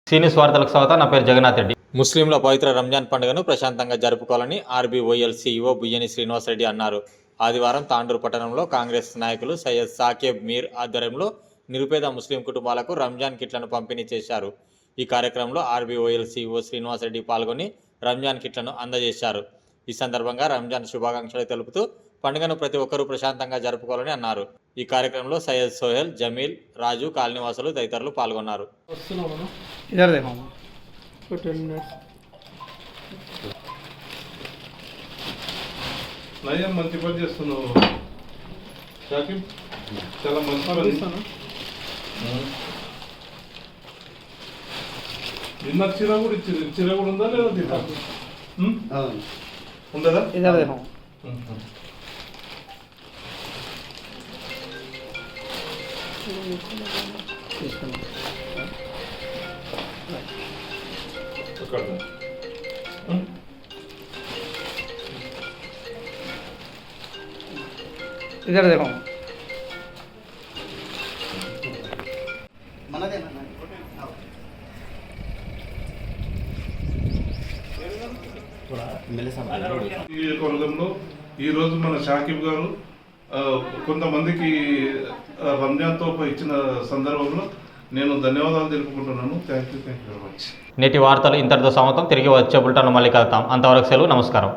సీనియస్ వార్తలకు స్వాగతం. నా పేరు జగన్నాథ్ రెడ్డి. ముస్లింల పవిత్ర రంజాన్ పండుగను ప్రశాంతంగా జరుపుకోవాలని ఆర్బీఓఎల్ సీఈఓ బుయ్యని శ్రీనివాసరెడ్డి అన్నారు. ఆదివారం తాండూరు పట్టణంలో కాంగ్రెస్ నాయకులు సయ్యద్ సాకేబ్ మీర్ ఆధ్వర్యంలో నిరుపేద ముస్లిం కుటుంబాలకు రంజాన్ కిట్లను పంపిణీ చేశారు. ఈ కార్యక్రమంలో ఆర్బీఓఎల్ సీఈఓ శ్రీనివాసరెడ్డి పాల్గొని రంజాన్ కిట్లను అందజేశారు. ఈ సందర్భంగా రంజాన్ శుభాకాంక్షలు తెలుపుతూ పండుగను ప్రతి ఒక్కరూ ప్రశాంతంగా జరుపుకోవాలని అన్నారు. ఈ కార్యక్రమంలో సయ్యద్ సోహెల్, జమీల్, రాజు, కాలనీవాసులు తదితరులు పాల్గొన్నారు. మంచి పని చేస్తున్నావు షాకిబ్, చాలా మంచి పని. నిన్న చీర కూడా ఇచ్చింది. చీర కూడా ఉందా లేదా? తిన్నా ఉండదా? इधर देखो నియోజకవర్గంలో ఈరోజు మన షాకిబ్ గారు కొంతమందికి రంజాన్ తోఫా ఇచ్చిన సందర్భంలో నేను ధన్యవాదాలు తెలుపుకుంటున్నాను. Thank you very much. నేటి వార్తలు ఇంతటితో సమాప్తం. తిరిగి వచ్చే బులెటిన్లో మళ్ళీ కలుద్దాం. అంతవరకు సెలవు. నమస్కారం.